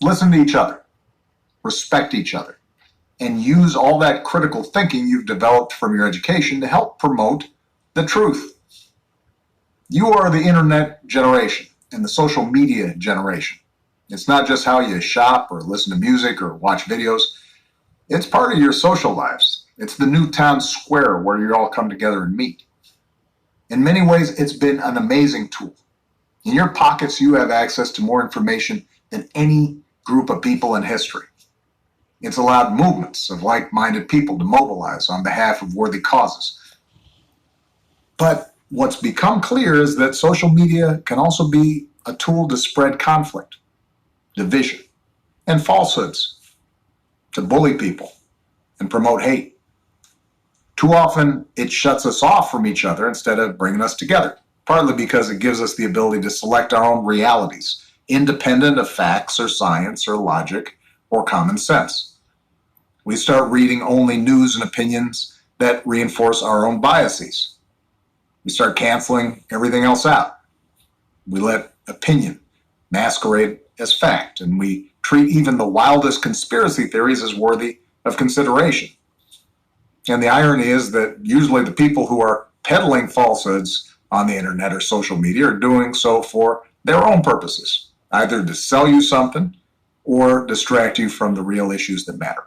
Listen to each other, respect each other, and use all that critical thinking you've developed from your education to help promote the truth. You are the internet generation and the social media generation. It's not just how you shop or listen to music or watch videos. It's part of your social lives. It's the new town square where you all come together and meet. In many ways, it's been an amazing tool. In your pockets, you have access to more information than any group of people in history. It's allowed movements of like-minded people to mobilize on behalf of worthy causes. But what's become clear is that social media can also be a tool to spread conflict, division, and falsehoods, to bully people and promote hate. Too often, it shuts us off from each other instead of bringing us together, partly because it gives us the ability to select our own realities, independent of facts or science or logic or common sense. We start reading only news and opinions that reinforce our own biases. We start canceling everything else out. We let opinion masquerade as fact, and we treat even the wildest conspiracy theories as worthy of consideration. And the irony is that usually the people who are peddling falsehoods on the internet or social media are doing so for their own purposes, either to sell you something or distract you from the real issues that matter.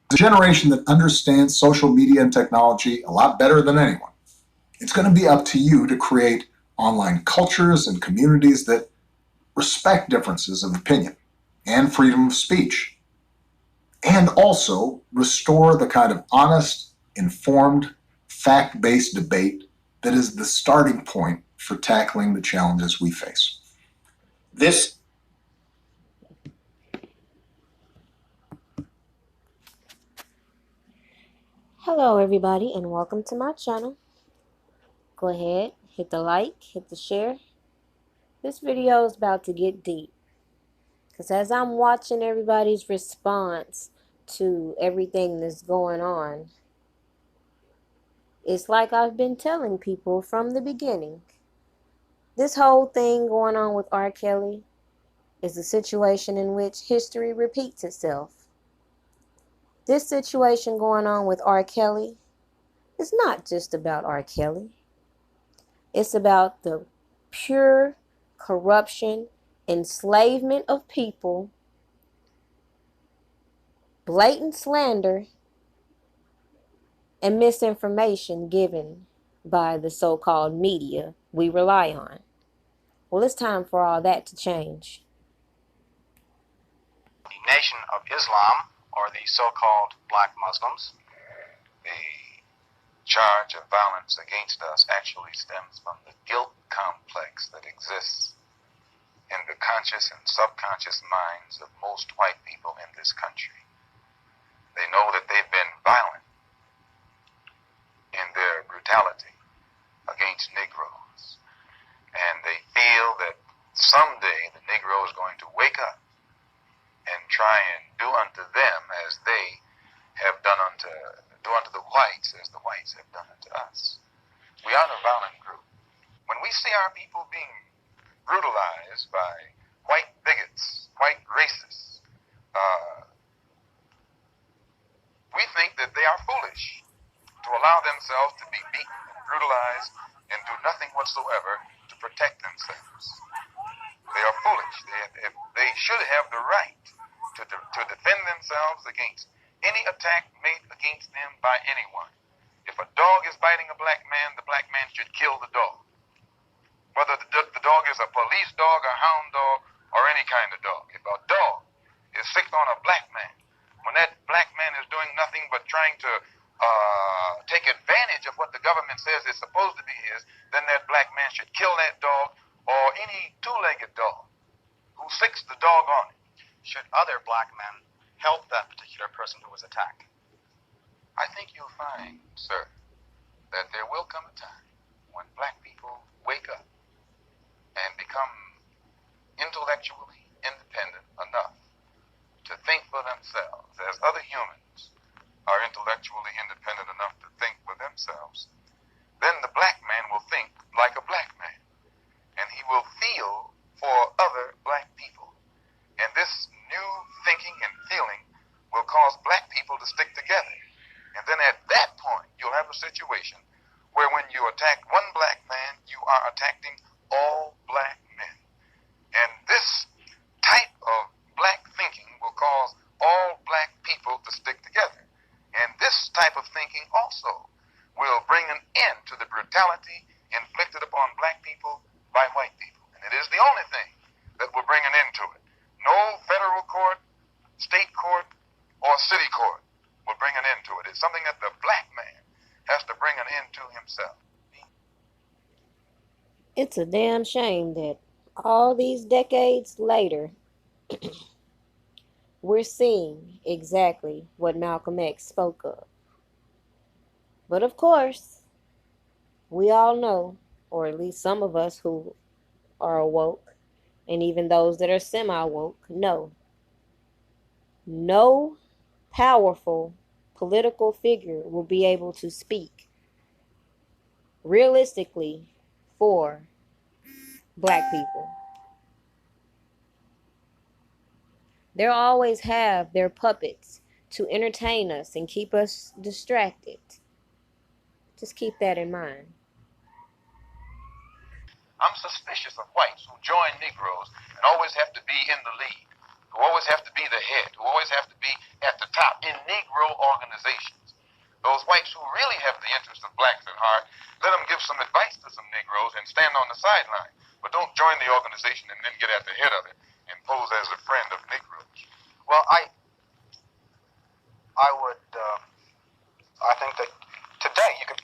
The generation that understands social media and technology a lot better than anyone. It's going to be up to you to create online cultures and communities that respect differences of opinion and freedom of speech, and also restore the kind of honest, informed, fact-based debate that is the starting point for tackling the challenges we face. Hello everybody and welcome to my channel. Go ahead, hit the like, hit the share. This video is about to get deep, because as I'm watching everybody's response to everything that's going on, it's like I've been telling people from the beginning. This whole thing going on with R. Kelly is a situation in which history repeats itself. This situation going on with R. Kelly is not just about R. Kelly. It's about the pure corruption, enslavement of people, blatant slander, and misinformation given by the so-called media we rely on. Well, it's time for all that to change. The Nation of Islam, or the so-called Black Muslims, the charge of violence against us actually stems from the guilt complex that exists in the conscious and subconscious minds of most white people in this country. They know that they've been violent in their brutality against Negroes, and they feel that someday the Negro is going to wake up and try and do unto them as they have done unto the whites as the whites have done unto us. We are a violent group. When we see our people being brutalized by white bigots, white racists, we think that they are foolish to allow themselves to be beaten and brutalized and do nothing whatsoever to protect themselves. They are foolish. They should have the right to defend themselves against any attack made against them by anyone. If a dog is biting a black man, the black man should kill the dog. Whether the dog is a police dog, a hound dog, or any kind of dog. If a dog is sick on a black man, when that black man is doing nothing but trying to take advantage of what the government says is supposed to be his, then that black man should kill that dog or any two-legged dog who sicks the dog on it. Should other black men help that particular person who was attacked? I think you'll find, sir, that there will come a time when black people wake up and become intellectually independent enough to think for themselves, as other humans are intellectually independent enough to think for themselves. Then the black man will think like situation where when you attack one black man, you are attacking all black men. And this type of black thinking will cause all black people to stick together. And this type of thinking also will bring an end to the brutality inflicted upon black people by white people. And it is the only thing that will bring an end to it. No federal court, state court, or city court will bring an end to it. It's something that the black man has to bring an end to himself. It's a damn shame that all these decades later, we're seeing exactly what Malcolm X spoke of. But of course, we all know, or at least some of us who are awoke, and even those that are semi-woke, know, no powerful political figure will be able to speak realistically for black people. They'll always have their puppets to entertain us and keep us distracted. Just keep that in mind. I'm suspicious of whites who join Negroes and always have to be in the lead, who always have to be the head, who always have to be at the top in Negro organizations. Those whites who really have the interest of blacks at heart, let them give some advice to some Negroes and stand on the sideline. But don't join the organization and then get at the head of it and pose as a friend of Negroes. Well, I think that today you could.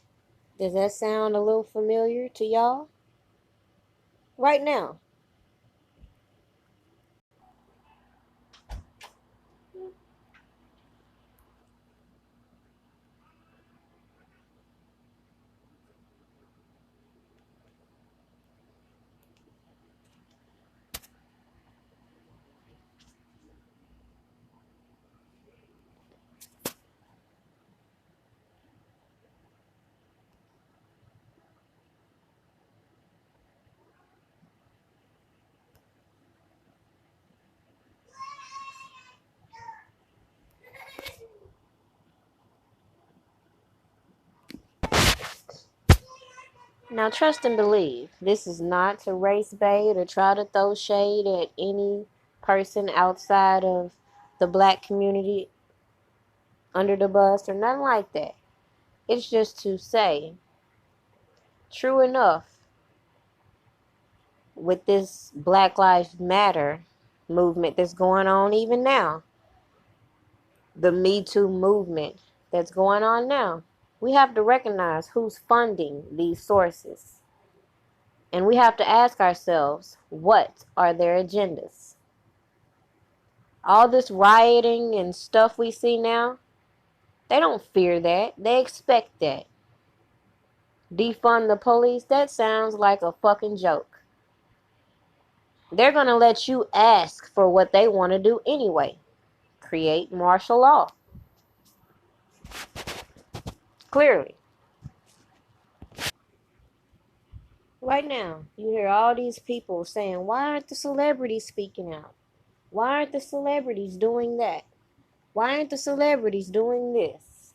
Does that sound a little familiar to y'all? Right now. Now, trust and believe, this is not to race bait or try to throw shade at any person outside of the black community under the bus or nothing like that. It's just to say, true enough, with this Black Lives Matter movement that's going on even now, the Me Too movement that's going on now, we have to recognize who's funding these sources. And we have to ask ourselves, what are their agendas? All this rioting and stuff we see now, they don't fear that. They expect that. Defund the police, that sounds like a fucking joke. They're going to let you ask for what they want to do anyway. Create martial law. Clearly. Right now, you hear all these people saying, why aren't the celebrities speaking out? Why aren't the celebrities doing that? Why aren't the celebrities doing this?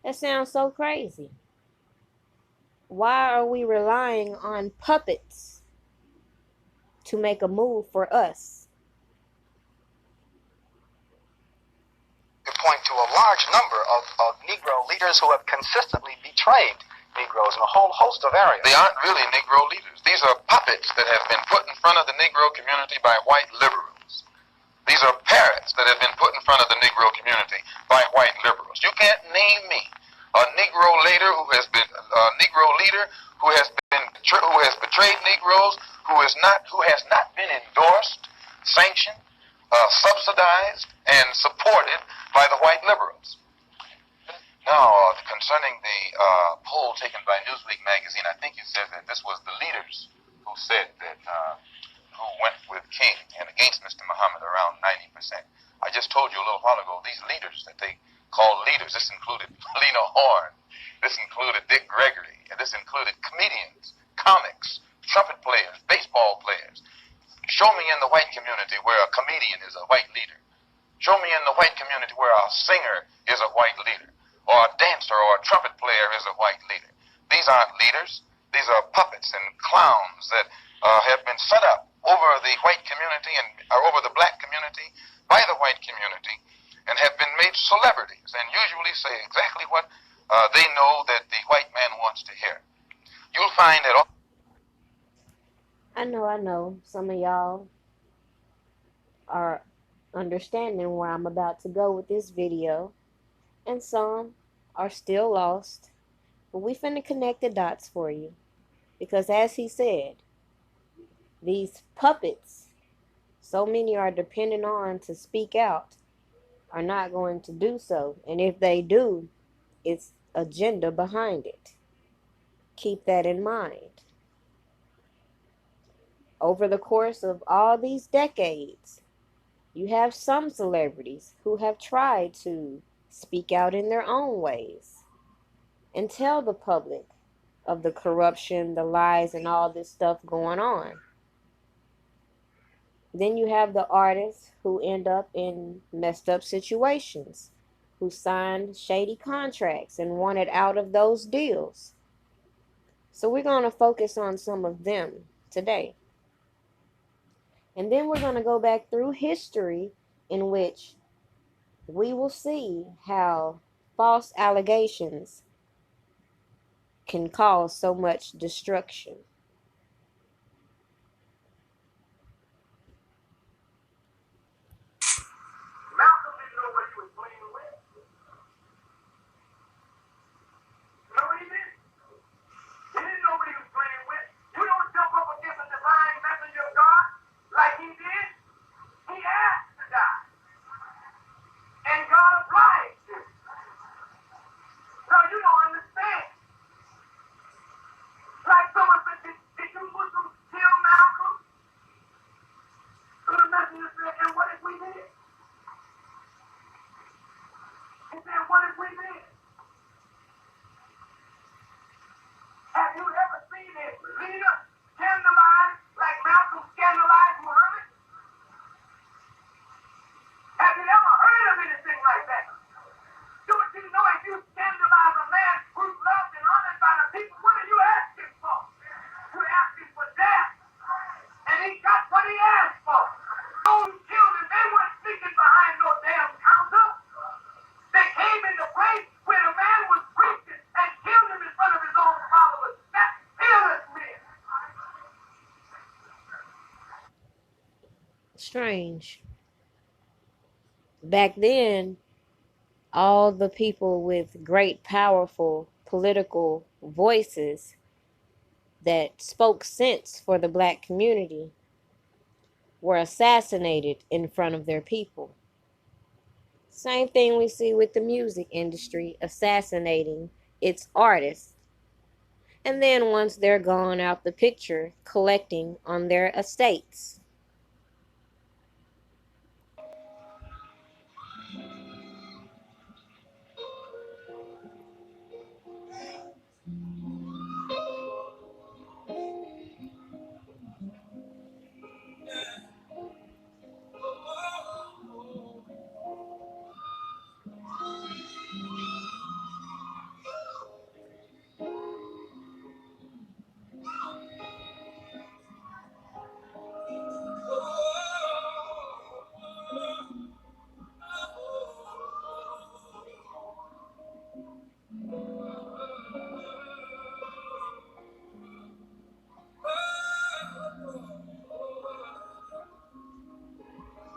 That sounds so crazy. Why are we relying on puppets to make a move for us? You point to a large number of Negro leaders who have consistently betrayed Negroes in a whole host of areas. They aren't really Negro leaders. These are puppets that have been put in front of the Negro community by white liberals. These are parrots that have been put in front of the Negro community by white liberals. You can't name me a Negro leader who has been betrayed Negroes, who has not been endorsed, sanctioned, subsidized, and supported by the white liberals. Now, concerning the poll taken by Newsweek magazine, I think you said that this was the leaders who said that, who went with King and against Mr. Muhammad, around 90%. I just told you a little while ago, these leaders that they call leaders, this included Lena Horne, this included Dick Gregory, and this included comedians, comics, trumpet players, baseball players. Show me in the white community where a comedian is a white leader. Show me in the white community where a singer is a white leader. or a dancer or a trumpet player is a white leader. These aren't leaders. These are puppets and clowns that have been set up over the white community and over the black community by the white community, and have been made celebrities and usually say exactly what they know that the white man wants to hear. You'll find that all I know. Some of y'all are understanding where I'm about to go with this video, and some are still lost. But we finna connect the dots for you. Because as he said, these puppets, so many are dependent on to speak out, are not going to do so. And if they do, it's agenda behind it. Keep that in mind. Over the course of all these decades, you have some celebrities who have tried to speak out in their own ways and tell the public of the corruption, the lies, and all this stuff going on. Then you have the artists who end up in messed up situations, who signed shady contracts and wanted out of those deals. So we're going to focus on some of them today. And then we're going to go back through history in which we will see how false allegations can cause so much destruction. Malcolm didn't know what he was playing with. No, he didn't. He didn't know what he was playing with. You don't jump up against a divine messenger of God like he did. He asked to die. And God obliged him. No, you don't understand. Like someone said, did you Muslims kill Malcolm? So the messenger said, and what if we did? He said, what if we did? Have you ever seen a leader scandalized like Malcolm scandalized Muhammad? Have you ever heard of anything like that? Don't you know if you scandalize a man who's loved and honored by the people, what are you asking for? You're asking for death. And he got what he asked for. Those who killed him, they weren't sneaking behind no damn counter. They came in the place where the man was preaching and killed him in front of his own followers. That's fearless men. Strange. Back then, all the people with great, powerful political voices that spoke sense for the black community were assassinated in front of their people. Same thing we see with the music industry assassinating its artists. And then once they're gone out the picture, collecting on their estates.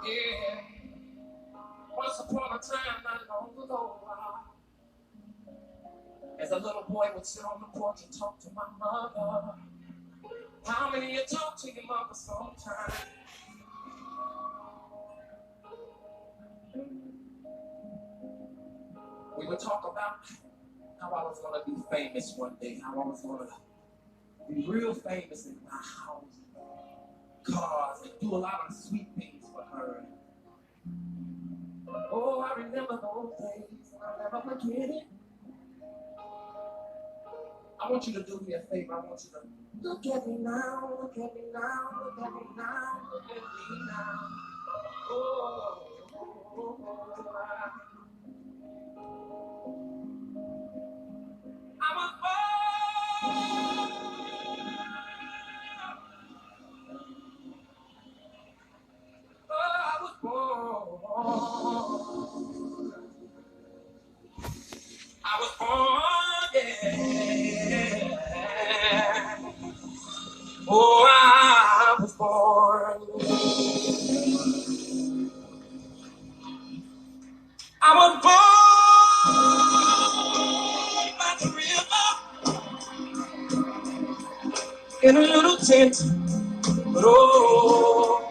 Yeah. Once upon a time, not long ago, as a little boy would sit on the porch and talk to my mother. How many of you talk to your mother sometimes? We would talk about how I was going to be famous one day, how I was going to be real famous in my house, cars, and do a lot of sweet things for her. Oh, I remember those days, and I'll never forget it. I want you to do me a favor. I want you to look at me now, look at me now, look at me now, look at me now. Oh, oh, oh, oh. in a little tent. But oh,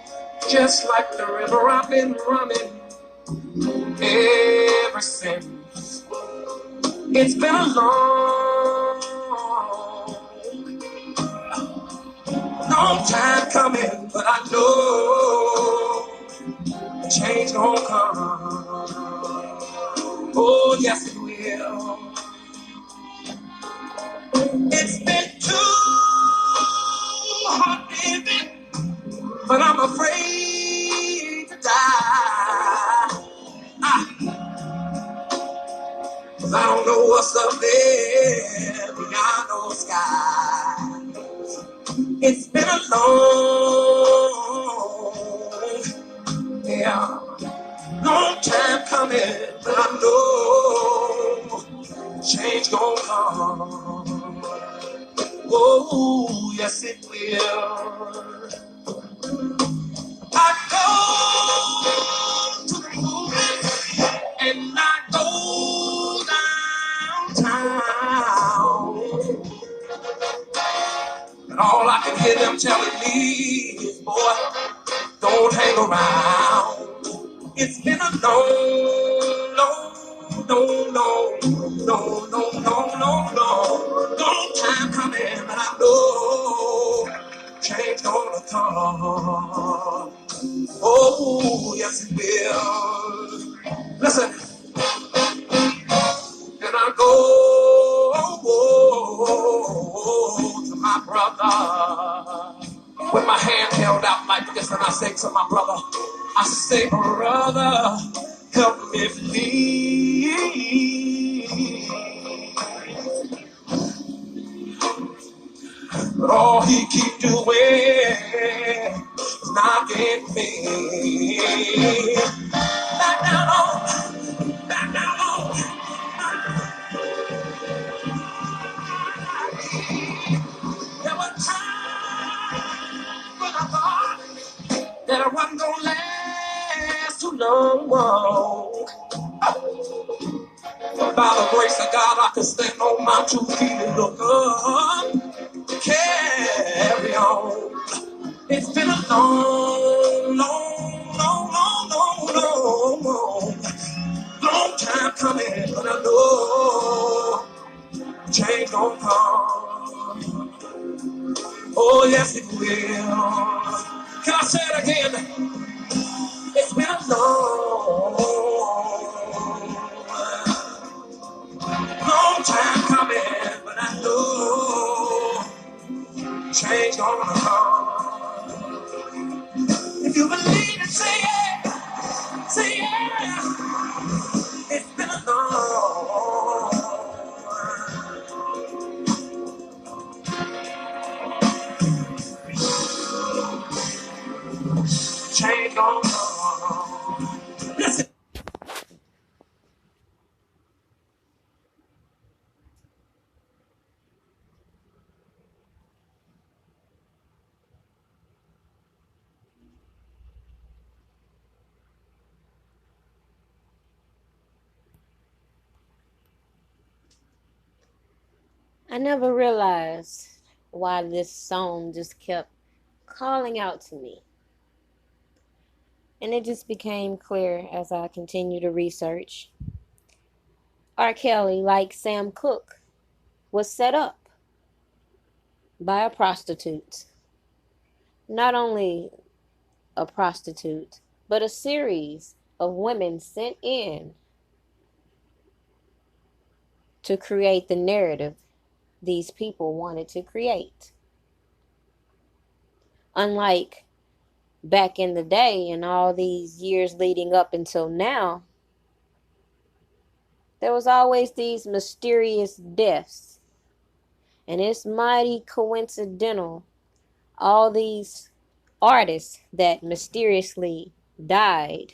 just like the river, I've been running ever since. It's been a long time coming, but I know the change gonna come. Oh, yes it will. It's been too hard living, but I'm afraid to die. 'Cause I don't know what's up there beyond those skies. It's been a long time coming, but I know change gonna come. Oh, yes it will. I go to the movies and I go downtown. And all I can hear them telling me is, boy, don't hang around. It's been a long time coming, but I know change gonna come. Oh, yes it will. Listen, and I go to my brother with my hand held out like this, and I say to my brother, I say, brother, help me please. But all he keep doing is knocking me back down on, back down on. There were times when I thought that I wasn't gonna last too long. But by the grace of God, I can stand on my 2 feet and look up, carry on. It's been a long time coming, but I know change gon' come. Oh, yes it will. Can I say it again? It's been a long time coming, but I know change gonna come. If you believe it, say yeah, say yeah. It's been a long change gonna come. Listen. I never realized why this song just kept calling out to me. And it just became clear as I continued to research. R. Kelly, like Sam Cooke, was set up by a prostitute. Not only a prostitute, but a series of women sent in to create the narrative these people wanted to create. Unlike back in the day and all these years leading up until now, there was always these mysterious deaths. And it's mighty coincidental. All these artists that mysteriously died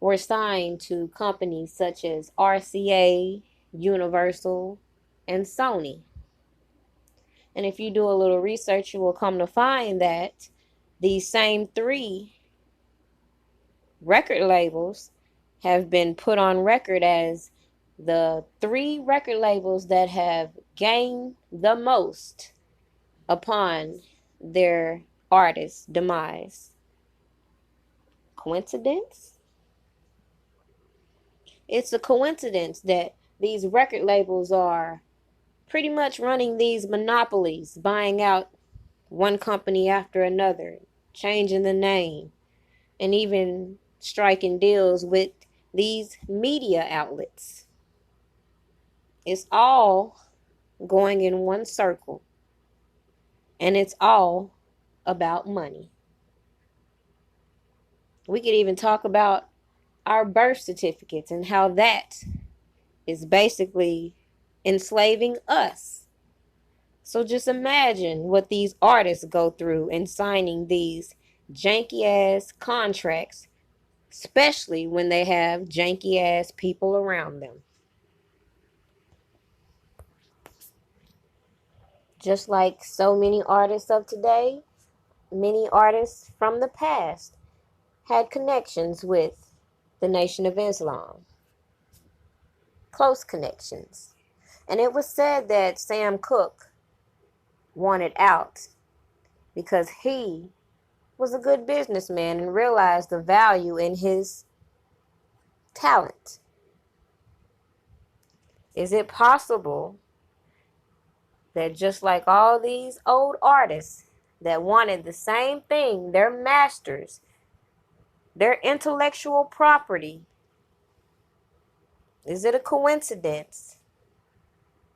were signed to companies such as RCA, Universal, and Sony. And if you do a little research, you will come to find that these same 3 record labels have been put on record as the 3 record labels that have gained the most upon their artist's demise. Coincidence? It's a coincidence that these record labels are pretty much running these monopolies, buying out one company after another, changing the name, and even striking deals with these media outlets. It's all going in one circle, and it's all about money. We could even talk about our birth certificates and how that is basically enslaving us. So just imagine what these artists go through in signing these janky ass contracts, especially when they have janky ass people around them. Just like so many artists of today, many artists from the past had connections with the Nation of Islam. Close connections. And it was said that Sam Cooke wanted out because he was a good businessman and realized the value in his talent. Is it possible that just like all these old artists that wanted the same thing, their masters, their intellectual property, is it a coincidence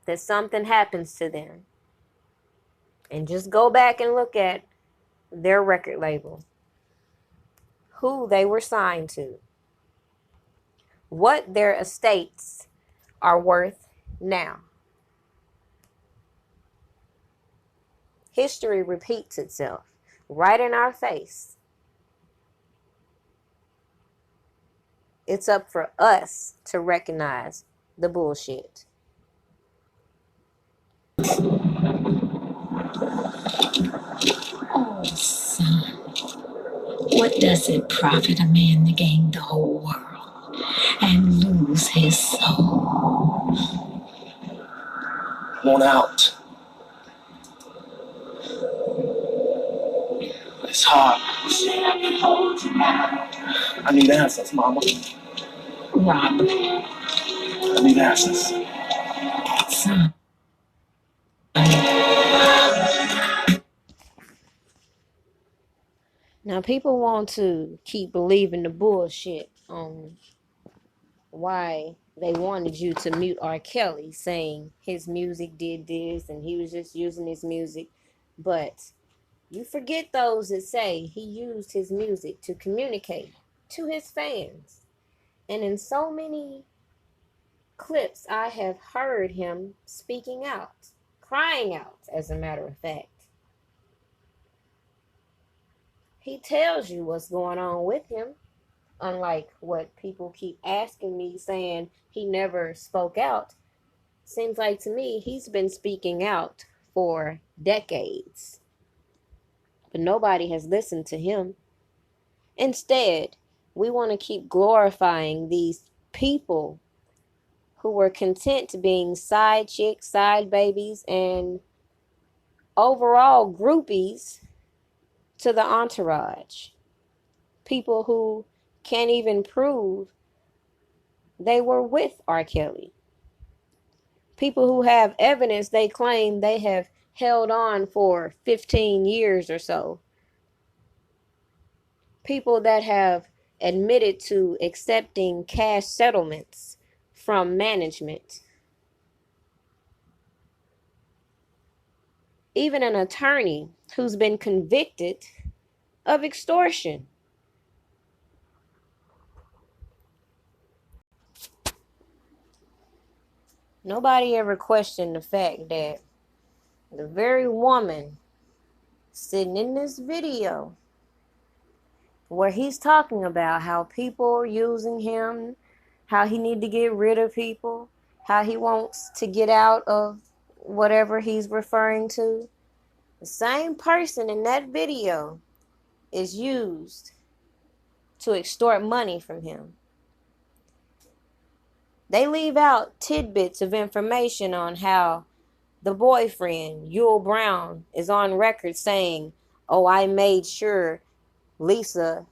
that something happens to them? And just go back and look at their record label, who they were signed to, what their estates are worth now. History repeats itself right in our face. It's up for us to recognize the bullshit. Oh, son, what does it profit a man to gain the whole world and lose his soul? I want out. But it's hard. I need answers, Mama. Robert, I need answers. son. Now, people want to keep believing the bullshit on why they wanted you to mute R. Kelly, saying his music did this and he was just using his music. But you forget those that say he used his music to communicate to his fans. And in so many clips, I have heard him speaking out, crying out, as a matter of fact. He tells you what's going on with him, unlike what people keep asking me, saying he never spoke out. Seems like to me he's been speaking out for decades, but nobody has listened to him. Instead, we want to keep glorifying these people who were content being side chicks, side babies, and overall groupies to the entourage. People who can't even prove they were with R. Kelly. People who have evidence they claim they have held on for 15 years or so. People that have admitted to accepting cash settlements from management. Even an attorney who's been convicted of extortion. Nobody ever questioned the fact that the very woman sitting in this video where he's talking about how people are using him, how he need to get rid of people, how he wants to get out of whatever he's referring to. The same person in that video is used to extort money from him. They leave out tidbits of information on how The boyfriend, Yul Brown, is on record saying, "Oh, I made sure Lisa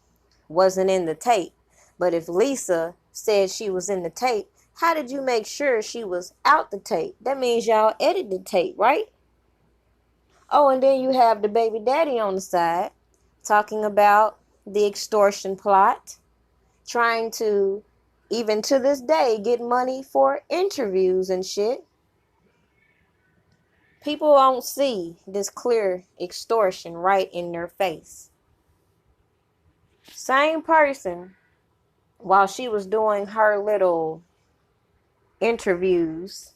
wasn't in the tape." But if Lisa said she was in the tape, how did you make sure she was out the tape? That means y'all edited the tape, right? Oh, and then you have the baby daddy on the side talking about the extortion plot, trying to, even to this day, get money for interviews and shit. People don't see this clear extortion right in their face. Same person, while she was doing her little interviews,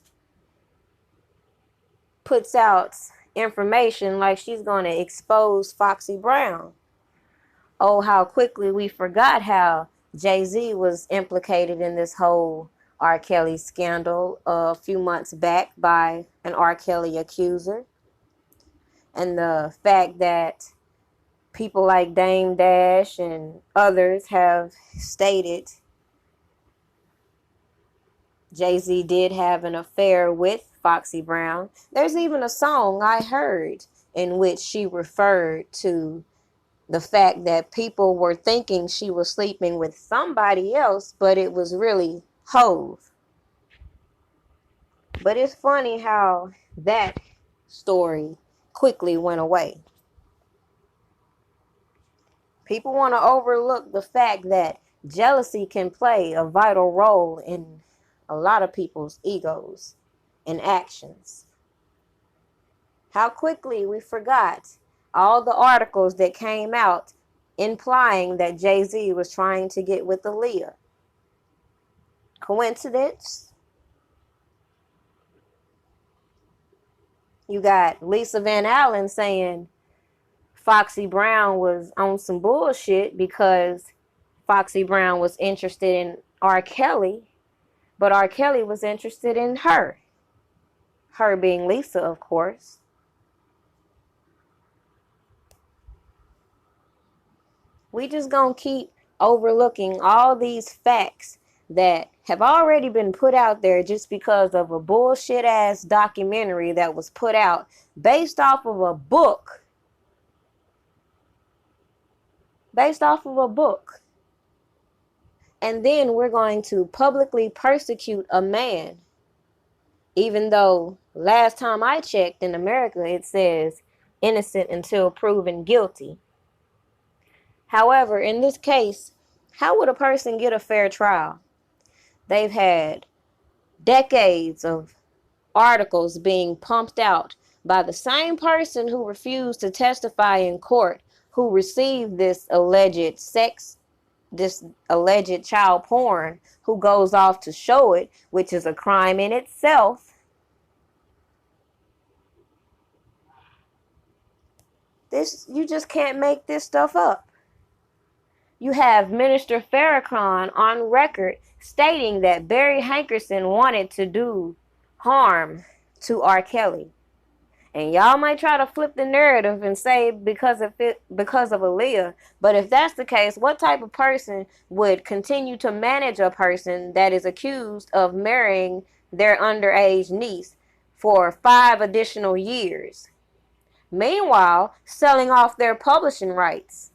puts out information like she's going to expose Foxy Brown. Oh, how quickly we forgot how Jay-Z was implicated in this whole R. Kelly scandal a few months back by an R. Kelly accuser. And the fact that people like Dame Dash and others have stated Jay-Z did have an affair with Foxy Brown. There's even a song I heard in which she referred to the fact that people were thinking she was sleeping with somebody else, but it was really Hove. But it's funny how that story quickly went away. People want to overlook the fact that jealousy can play a vital role in a lot of people's egos and actions. How quickly we forgot all the articles that came out implying that Jay-Z was trying to get with Aaliyah. Coincidence? You got Lisa Van Allen saying Foxy Brown was on some bullshit because Foxy Brown was interested in R. Kelly, but R. Kelly was interested in her. Her being Lisa, of course. We just gonna keep overlooking all these facts that have already been put out there just because of a bullshit ass documentary that was put out based off of a book. And then we're going to publicly persecute a man, even though last time I checked in America it says innocent until proven guilty. However, in this case, how would a person get a fair trial? They've had decades of articles being pumped out by the same person who refused to testify in court, who received this alleged child porn, who goes off to show it, which is a crime in itself. You just can't make this stuff up. You have Minister Farrakhan on record stating that Barry Hankerson wanted to do harm to R. Kelly. And y'all might try to flip the narrative and say because of Aaliyah. But if that's the case, what type of person would continue to manage a person that is accused of marrying their underage niece for 5 additional years? Meanwhile, selling off their publishing rights,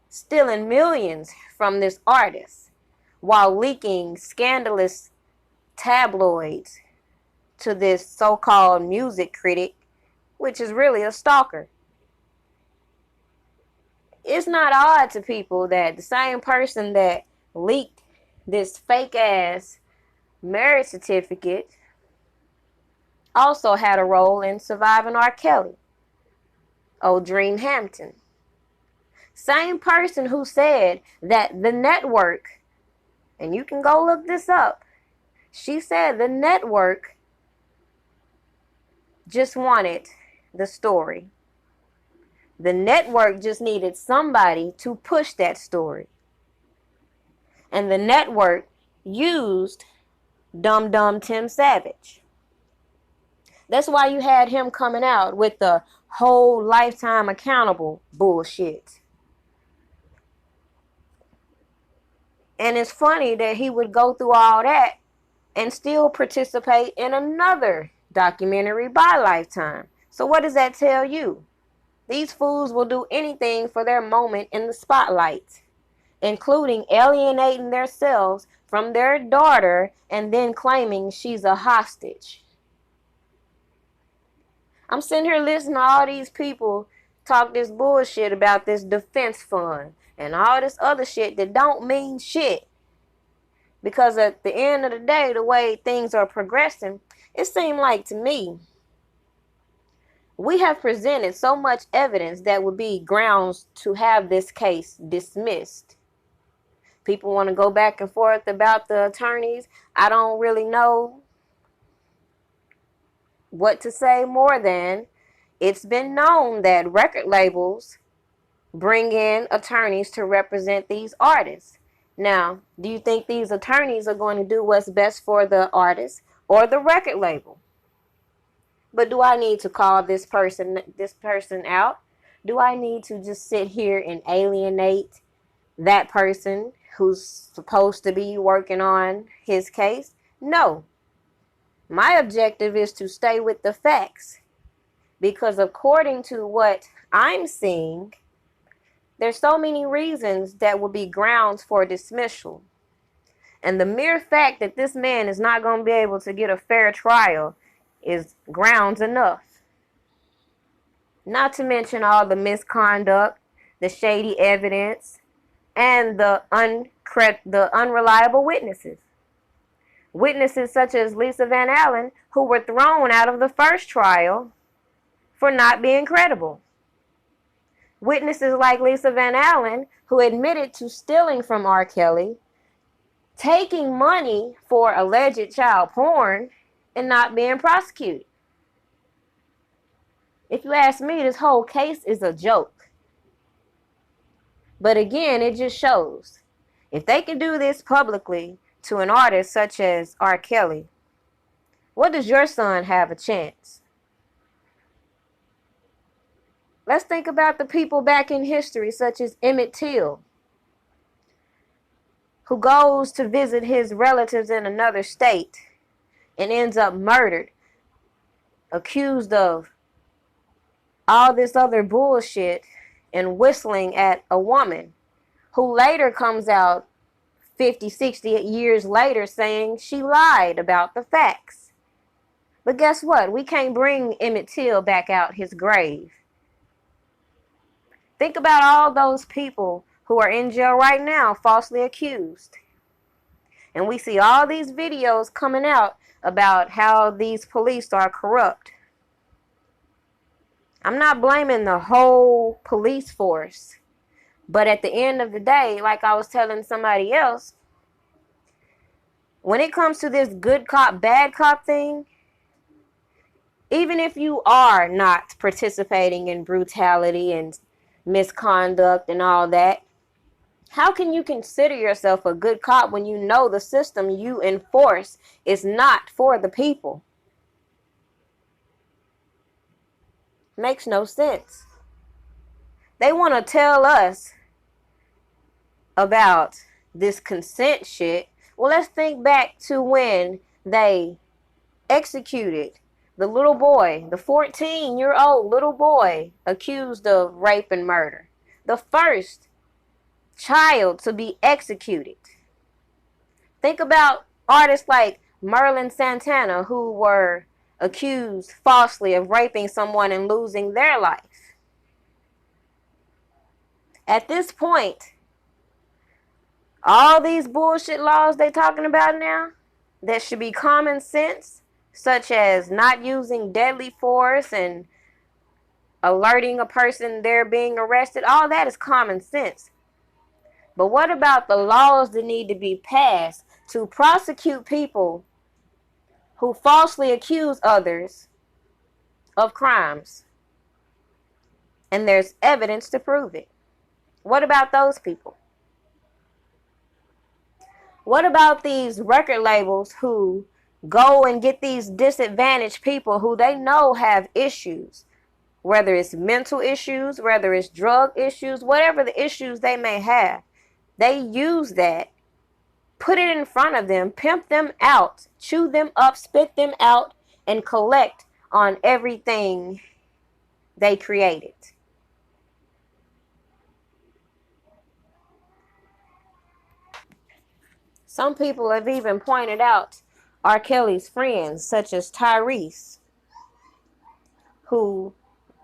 stealing millions from this artist, while leaking scandalous tabloids to this so-called music critic, which is really a stalker. It's not odd to people that the same person that leaked this fake-ass marriage certificate also had a role in surviving R. Kelly. Oh, Dream Hampton. Same person who said that the network, and you can go look this up, she said the network just wanted the story. The network just needed somebody to push that story. And the network used Dum Dum Tim Savage. That's why you had him coming out with the whole lifetime accountable bullshit. And it's funny that he would go through all that and still participate in another Documentary by Lifetime. So what does that tell you? These fools will do anything for their moment in the spotlight, including alienating themselves from their daughter and then claiming she's a hostage. I'm sitting here listening to all these people talk this bullshit about this defense fund and all this other shit that don't mean shit. Because at the end of the day, the way things are progressing, it seemed like to me, we have presented so much evidence that would be grounds to have this case dismissed. People want to go back and forth about the attorneys. I don't really know what to say more than it's been known that record labels bring in attorneys to represent these artists. Now, do you think these attorneys are going to do what's best for the artist or the record label? But do I need to call this person out? Do I need to just sit here and alienate that person who's supposed to be working on his case? No. My objective is to stay with the facts. Because according to what I'm seeing, there's so many reasons that would be grounds for dismissal. And the mere fact that this man is not going to be able to get a fair trial is grounds enough. Not to mention all the misconduct, the shady evidence, and the unreliable witnesses. Witnesses such as Lisa Van Allen, who were thrown out of the first trial for not being credible. Witnesses like Lisa Van Allen, who admitted to stealing from R. Kelly, taking money for alleged child porn, and not being prosecuted. If you ask me, this whole case is a joke. But again, it just shows, if they can do this publicly to an artist such as R. Kelly, what does your son have a chance? Let's think about the people back in history, such as Emmett Till, who goes to visit his relatives in another state and ends up murdered, accused of all this other bullshit and whistling at a woman who later comes out 50, 60 years later saying she lied about the facts. But guess what? We can't bring Emmett Till back out his grave. Think about all those people who are in jail right now falsely accused. And we see all these videos coming out about how these police are corrupt. I'm not blaming the whole police force. But at the end of the day, like I was telling somebody else, when it comes to this good cop, bad cop thing, even if you are not participating in brutality and misconduct and all that, how can you consider yourself a good cop when you know the system you enforce is not for the people? Makes no sense. They want to tell us about this consent shit. Well, let's think back to when they executed the little boy, the 14-year-old little boy accused of rape and murder. The first child to be executed. Think about artists like Merlin Santana, who were accused falsely of raping someone and losing their life. At this point, all these bullshit laws they talking about now that should be common sense, such as not using deadly force and alerting a person they're being arrested, all that is common sense. But what about the laws that need to be passed to prosecute people who falsely accuse others of crimes and there's evidence to prove it? What about those people? What about these record labels who go and get these disadvantaged people who they know have issues, whether it's mental issues, whether it's drug issues, whatever the issues they may have? They use that, put it in front of them, pimp them out, chew them up, spit them out, and collect on everything they created. Some people have even pointed out R. Kelly's friends, such as Tyrese, who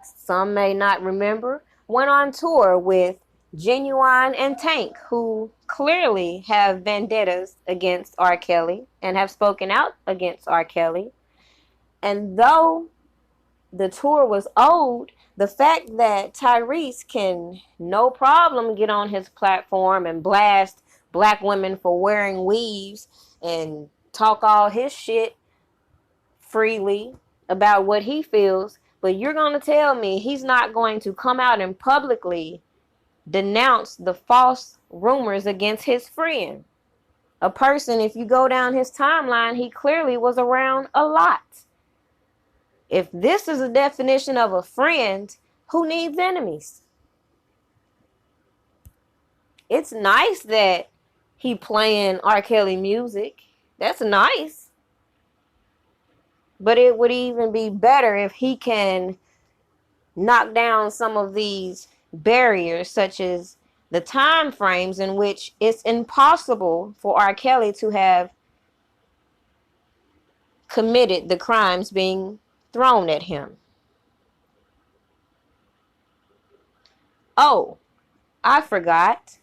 some may not remember, went on tour with Genuine and Tank, who clearly have vendettas against R. Kelly and have spoken out against R. Kelly. And though the tour was old, the fact that Tyrese can no problem get on his platform and blast black women for wearing weaves and talk all his shit freely about what he feels, but you're going to tell me he's not going to come out and publicly denounce the false rumors against his friend. A person, if you go down his timeline, he clearly was around a lot. If this is a definition of a friend, who needs enemies? It's nice that he playing R. Kelly music. That's nice. But it would even be better if he can knock down some of these barriers, such as the time frames in which it's impossible for R. Kelly to have committed the crimes being thrown at him. Oh, I forgot.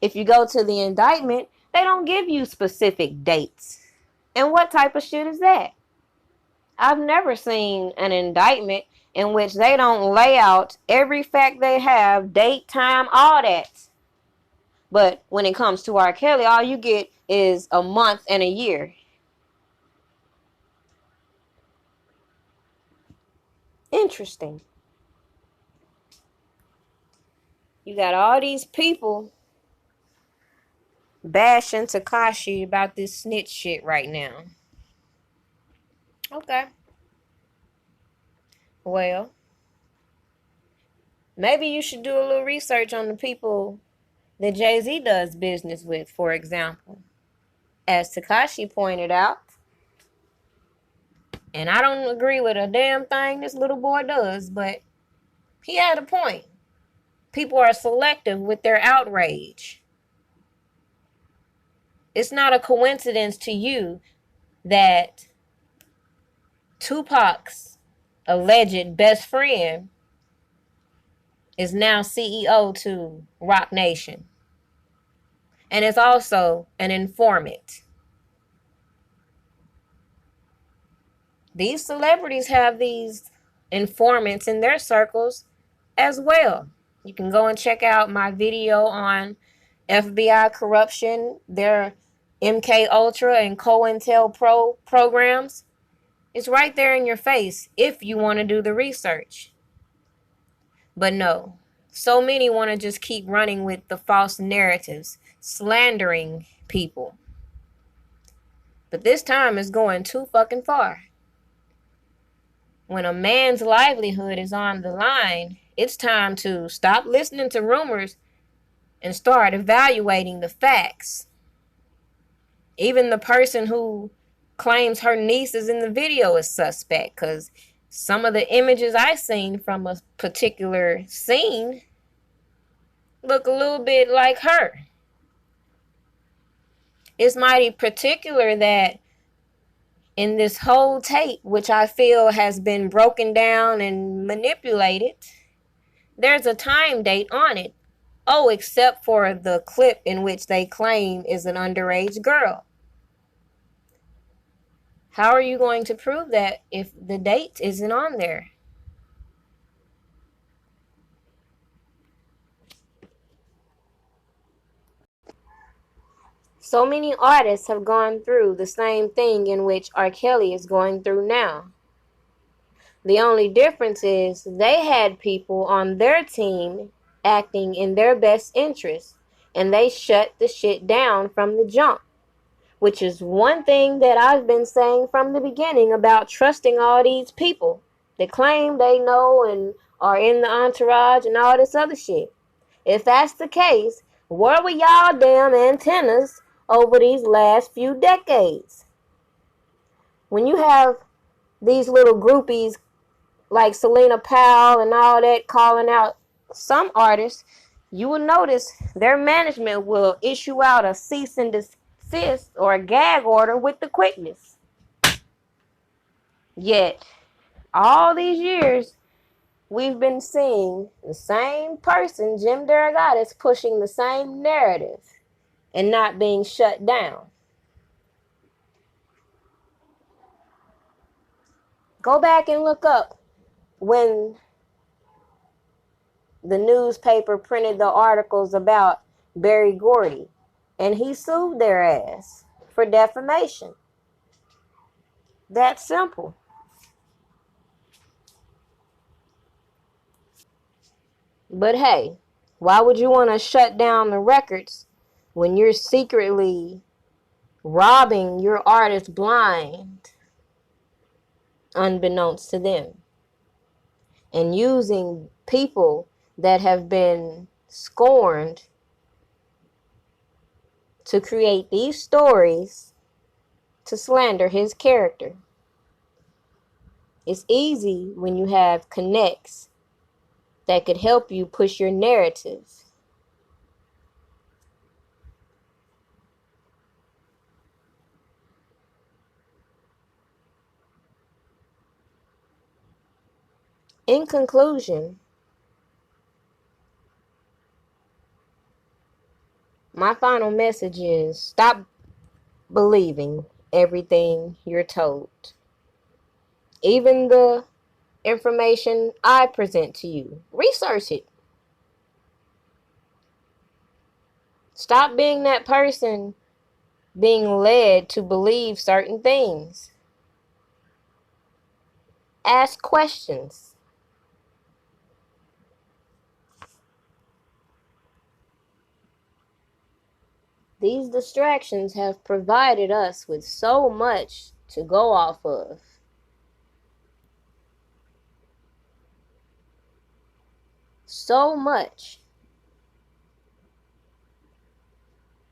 If you go to the indictment, they don't give you specific dates. And what type of shit is that? I've never seen an indictment in which they don't lay out every fact they have, date, time, all that. But when it comes to R. Kelly, all you get is a month and a year. Interesting. You got all these people bashing Tekashi about this snitch shit right now. Okay. Well, maybe you should do a little research on the people that Jay-Z does business with, for example. As Tekashi pointed out, and I don't agree with a damn thing this little boy does, but he had a point. People are selective with their outrage. It's not a coincidence to you that Tupac's alleged best friend is now CEO to Roc Nation. And is also an informant. These celebrities have these informants in their circles as well. You can go and check out my video on FBI corruption, their MK Ultra and COINTELPRO programs. It's right there in your face if you want to do the research. But no, so many want to just keep running with the false narratives, slandering people. But this time is going too fucking far. When a man's livelihood is on the line, it's time to stop listening to rumors and start evaluating the facts. Even the person who claims her niece is in the video is suspect, because some of the images I seen from a particular scene look a little bit like her. It's mighty particular that in this whole tape, which I feel has been broken down and manipulated, there's a time date on it. Oh, except for the clip in which they claim is an underage girl. How are you going to prove that if the date isn't on there? So many artists have gone through the same thing in which R. Kelly is going through now. The only difference is they had people on their team acting in their best interest, and they shut the shit down from the jump, which is one thing that I've been saying from the beginning about trusting all these people that claim they know and are in the entourage and all this other shit. If that's the case, where were y'all damn antennas over these last few decades? When you have these little groupies like Selena Powell and all that calling out some artists, you will notice their management will issue out a cease and desist or a gag order with the quickness. Yet, all these years, we've been seeing the same person, Jim Derogatis, pushing the same narrative and not being shut down. Go back and look up when the newspaper printed the articles about Berry Gordy, and he sued their ass for defamation. That simple. But hey, why would you want to shut down the records when you're secretly robbing your artist blind, unbeknownst to them, and using people that have been scorned to create these stories to slander his character? It's easy when you have connects that could help you push your narrative. In conclusion, my final message is stop believing everything you're told. Even the information I present to you, research it. Stop being that person being led to believe certain things. Ask questions. These distractions have provided us with so much to go off of. So much.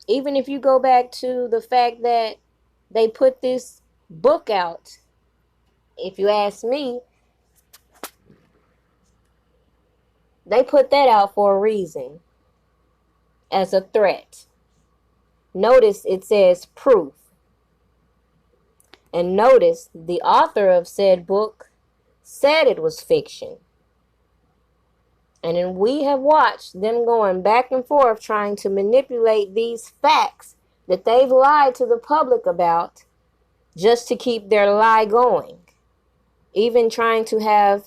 Even if you go back to the fact that they put this book out, if you ask me, they put that out for a reason, as a threat. Notice it says proof. And notice the author of said book said it was fiction. And then we have watched them going back and forth trying to manipulate these facts that they've lied to the public about just to keep their lie going. Even trying to have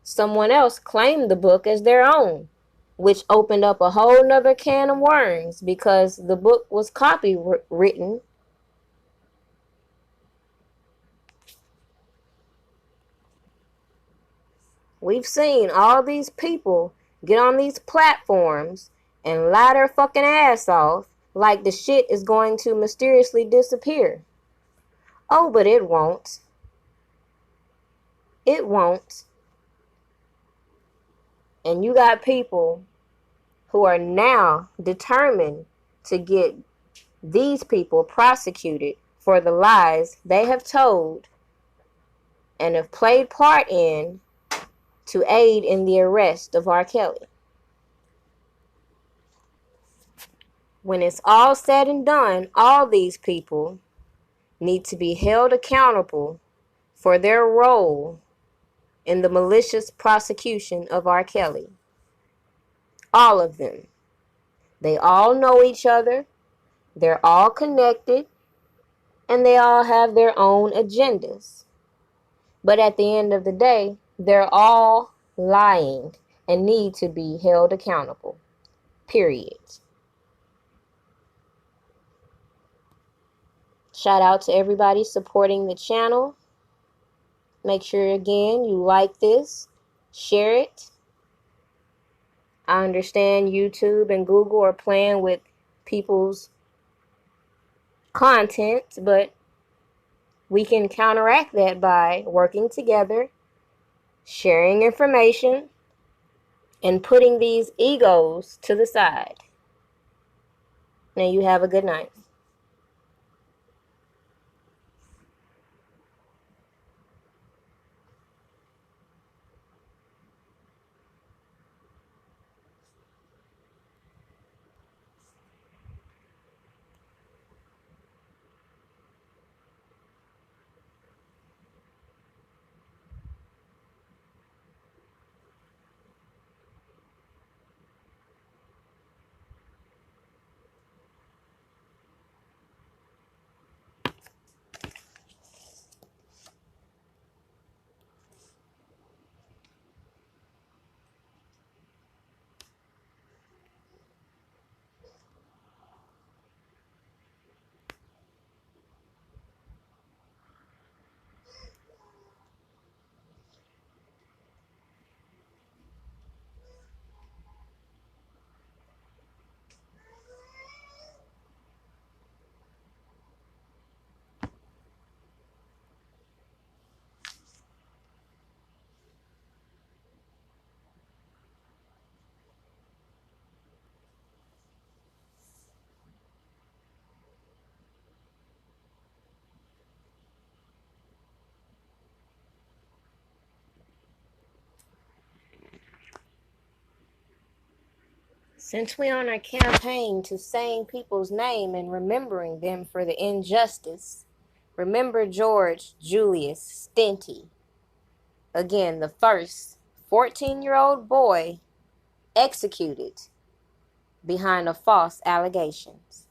someone else claim the book as their own, which opened up a whole nother can of worms because the book was copywritten. We've seen all these people get on these platforms and lie their fucking ass off like the shit is going to mysteriously disappear. Oh, but it won't. It won't. And you got people who are now determined to get these people prosecuted for the lies they have told and have played part in to aid in the arrest of R. Kelly. When it's all said and done, all these people need to be held accountable for their role in the malicious prosecution of R. Kelly. All of them. They all know each other, they're all connected, and they all have their own agendas. But at the end of the day, they're all lying and need to be held accountable. Period. Shout out to everybody supporting the channel. Make sure, again, you like this, share it. I understand YouTube and Google are playing with people's content, but we can counteract that by working together, sharing information, and putting these egos to the side. Now you have a good night. Since we're on our campaign to saying people's name and remembering them for the injustice, remember George Julius Stinty. Again, the first 14-year-old boy executed behind a false allegations.